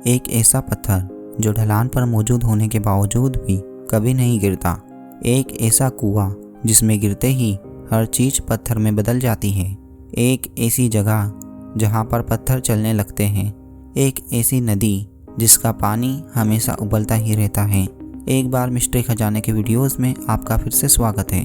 एक ऐसा पत्थर जो ढलान पर मौजूद होने के बावजूद भी कभी नहीं गिरता। एक ऐसा कुआं जिसमें गिरते ही हर चीज़ पत्थर में बदल जाती है। एक ऐसी जगह जहां पर पत्थर चलने लगते हैं। एक ऐसी नदी जिसका पानी हमेशा उबलता ही रहता है। एक बार मिस्ट्री खजाने के वीडियोस में आपका फिर से स्वागत है।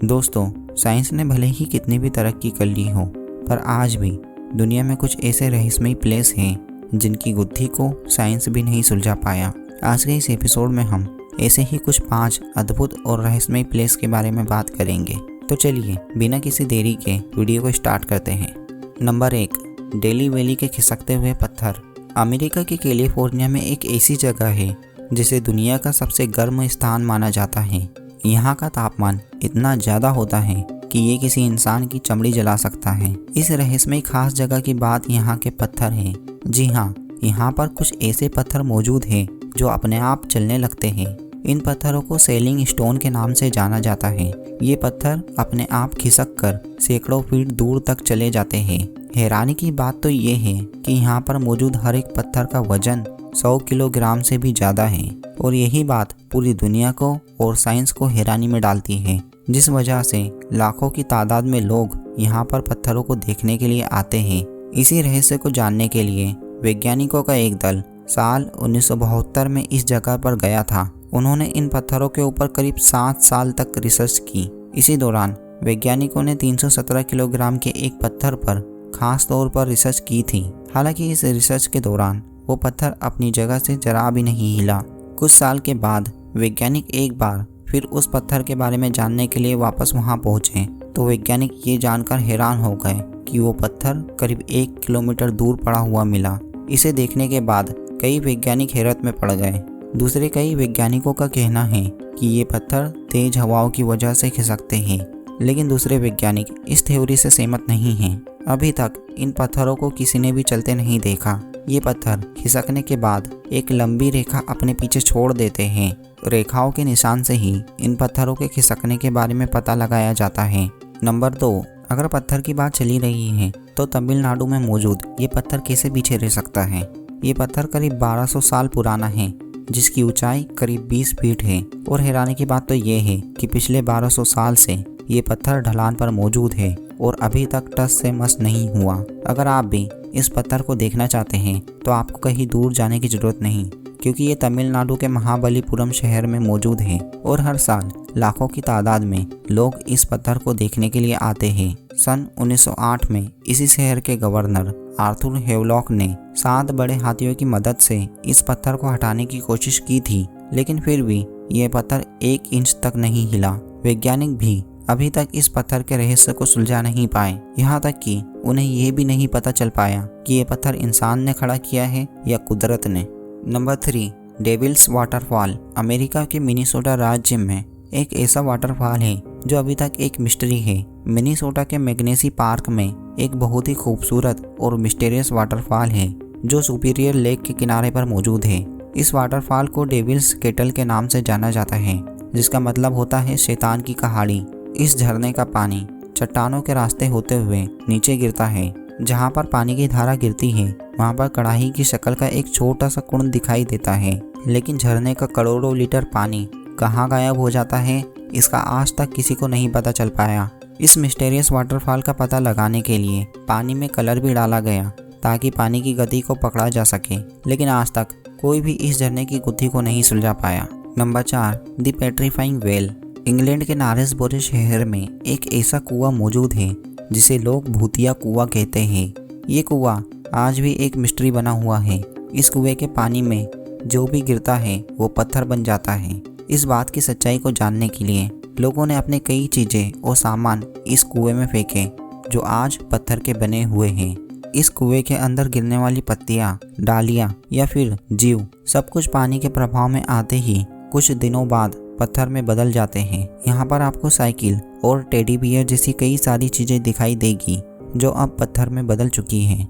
दोस्तों, साइंस ने भले ही कितनी भी तरक्की कर ली हो, पर आज भी दुनिया में कुछ ऐसे रहस्यमयी प्लेस हैं जिनकी गुत्थी को साइंस भी नहीं सुलझा पाया। आज के इस एपिसोड में हम ऐसे ही कुछ 5 अद्भुत और रहस्यमयी प्लेस के बारे में बात करेंगे। तो चलिए बिना किसी देरी के वीडियो को स्टार्ट करते हैं। नंबर 1, डेली वैली के खिसकते हुए पत्थर। अमेरिका के कैलिफोर्निया में एक ऐसी जगह है जिसे दुनिया का सबसे गर्म स्थान माना जाता है। यहाँ का तापमान इतना ज़्यादा होता है कि ये किसी इंसान की चमड़ी जला सकता है। इस रहस्यमयी खास जगह की बात यहाँ के पत्थर है। जी हाँ, यहाँ पर कुछ ऐसे पत्थर मौजूद हैं जो अपने आप चलने लगते हैं। इन पत्थरों को सेलिंग स्टोन के नाम से जाना जाता है। ये पत्थर अपने आप खिसक कर सैकड़ों फीट दूर तक चले जाते हैं। हैरानी की बात तो ये है कि यहाँ पर मौजूद हर एक पत्थर का वजन 100 किलोग्राम से भी ज़्यादा है, और यही बात पूरी दुनिया को और साइंस को हैरानी में डालती है, जिस वजह से लाखों की तादाद में लोग यहाँ पर पत्थरों को देखने के लिए आते हैं। इसी रहस्य को जानने के लिए वैज्ञानिकों का एक दल साल 1972 में इस जगह पर गया था। उन्होंने इन पत्थरों के ऊपर करीब 7 साल तक रिसर्च की। इसी दौरान वैज्ञानिकों ने 317 किलोग्राम के एक पत्थर पर खास तौर पर रिसर्च की थी। हालांकि इस रिसर्च के दौरान वो पत्थर अपनी जगह से जरा भी नहीं हिला। कुछ साल के बाद वैज्ञानिक एक बार फिर उस पत्थर के बारे में जानने के लिए वापस वहां पहुंचे तो वैज्ञानिक ये जानकर हैरान हो गए कि वो पत्थर करीब 1 किलोमीटर दूर पड़ा हुआ मिला। इसे देखने के बाद कई वैज्ञानिक हैरत में पड़ गए। दूसरे कई वैज्ञानिकों का कहना है कि ये पत्थर तेज हवाओं की वजह से खिसकते हैं, लेकिन दूसरे वैज्ञानिक इस थ्योरी से सहमत नहीं हैं। अभी तक इन पत्थरों को किसी ने भी चलते नहीं देखा। ये पत्थर खिसकने के बाद एक लंबी रेखा अपने पीछे छोड़ देते हैं। रेखाओं के निशान से ही इन पत्थरों के खिसकने के बारे में पता लगाया जाता है। नंबर 2, अगर पत्थर की बात चली रही है तो तमिलनाडु में मौजूद ये पत्थर कैसे पीछे रह सकता है। ये पत्थर करीब 1200 साल पुराना है, जिसकी ऊंचाई करीब 20 फीट है। और हैरानी की बात तो ये है कि पिछले 1200 साल से ये पत्थर ढलान पर मौजूद है और अभी तक टस से मस नहीं हुआ। अगर आप भी इस पत्थर को देखना चाहते हैं तो आपको कहीं दूर जाने की जरूरत नहीं, क्योंकि ये तमिलनाडु के महाबलीपुरम शहर में मौजूद है और हर साल लाखों की तादाद में लोग इस पत्थर को देखने के लिए आते हैं। सन 1908 में इसी शहर के गवर्नर आर्थर हेवलॉक ने 7 बड़े हाथियों की मदद से इस पत्थर को हटाने की कोशिश की थी, लेकिन फिर भी यह पत्थर 1 इंच तक नहीं हिला। वैज्ञानिक भी अभी तक इस पत्थर के रहस्य को सुलझा नहीं पाए। यहाँ तक कि उन्हें यह भी नहीं पता चल पाया कि यह पत्थर इंसान ने खड़ा किया है या कुदरत ने। Number 3, Devil's waterfall. अमेरिका के मिनीसोटा राज्य में एक ऐसा वाटरफॉल है जो अभी तक एक मिस्ट्री है। मिनीसोटा के मैग्नेसी पार्क में एक बहुत ही खूबसूरत और मिस्टीरियस वाटरफॉल है जो सुपीरियर लेक के किनारे पर मौजूद है। इस वाटरफॉल को डेविल्स केटल के नाम से जाना जाता है, जिसका मतलब होता है शैतान की कहाड़ी। इस झरने का पानी चट्टानों के रास्ते होते हुए नीचे गिरता है। जहाँ पर पानी की धारा गिरती है वहाँ पर कड़ाही की शक्ल का एक छोटा सा कुंड दिखाई देता है, लेकिन झरने का करोड़ों लीटर पानी कहाँ गायब हो जाता है इसका आज तक किसी को नहीं पता चल पाया। इस मिस्टीरियस वाटरफॉल का पता लगाने के लिए पानी में कलर भी डाला गया ताकि पानी की गति को पकड़ा जा सके, लेकिन आज तक कोई भी इस झरने की गुत्थी को नहीं सुलझा पाया। Number 4, the petrifying well. England के नारेसबोरे शहर में एक ऐसा कुआं मौजूद है जिसे लोग भूतिया कुआं कहते हैं। ये कुआं आज भी एक मिस्ट्री बना हुआ है। इस कुएं के पानी में जो भी गिरता है वो पत्थर बन जाता है। इस बात की सच्चाई को जानने के लिए लोगों ने अपने कई चीज़ें और सामान इस कुएं में फेंके जो आज पत्थर के बने हुए हैं। इस कुएं के अंदर गिरने वाली पत्तियां, डालियां या फिर जीव सब कुछ पानी के प्रभाव में आते ही कुछ दिनों बाद पत्थर में बदल जाते हैं। यहाँ पर आपको साइकिल और टेडी बियर जैसी कई सारी चीज़ें दिखाई देगी जो अब पत्थर में बदल चुकी हैं।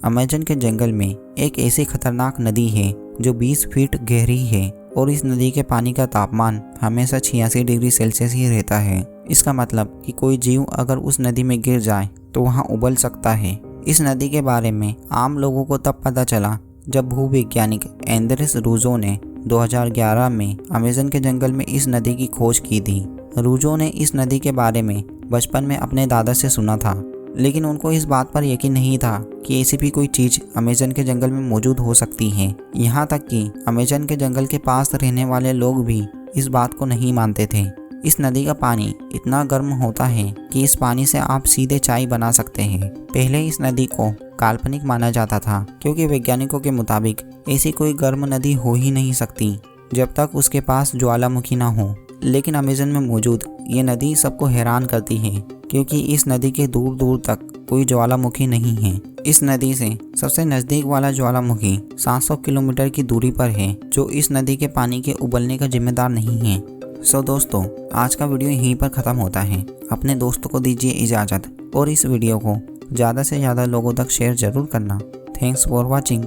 अमेज़न के जंगल में एक ऐसी खतरनाक नदी है जो 20 फीट गहरी है और इस नदी के पानी का तापमान हमेशा 86 डिग्री सेल्सियस ही रहता है। इसका मतलब कि कोई जीव अगर उस नदी में गिर जाए तो वहाँ उबल सकता है। इस नदी के बारे में आम लोगों को तब पता चला जब भूवैज्ञानिक एंद्रेस रूजो ने 2011 में अमेज़न के जंगल में इस नदी की खोज की थी। रूजो ने इस नदी के बारे में बचपन में अपने दादा से सुना था, लेकिन उनको इस बात पर यकीन नहीं था कि ऐसी भी कोई चीज़ अमेज़न के जंगल में मौजूद हो सकती है। यहाँ तक कि अमेज़न के जंगल के पास रहने वाले लोग भी इस बात को नहीं मानते थे। इस नदी का पानी इतना गर्म होता है कि इस पानी से आप सीधे चाय बना सकते हैं। पहले इस नदी को काल्पनिक माना जाता था, क्योंकि वैज्ञानिकों के मुताबिक ऐसी कोई गर्म नदी हो ही नहीं सकती जब तक उसके पास ज्वालामुखी ना हो। लेकिन अमेज़न में मौजूद ये नदी सबको हैरान करती है, क्योंकि इस नदी के दूर दूर तक कोई ज्वालामुखी नहीं है। इस नदी से सबसे नज़दीक वाला ज्वालामुखी 700 किलोमीटर की दूरी पर है, जो इस नदी के पानी के उबलने का जिम्मेदार नहीं है। सो दोस्तों, आज का वीडियो यहीं पर ख़त्म होता है। अपने दोस्तों को दीजिए इजाज़त और इस वीडियो को ज़्यादा से ज़्यादा लोगों तक शेयर ज़रूर करना। Thanks for watching.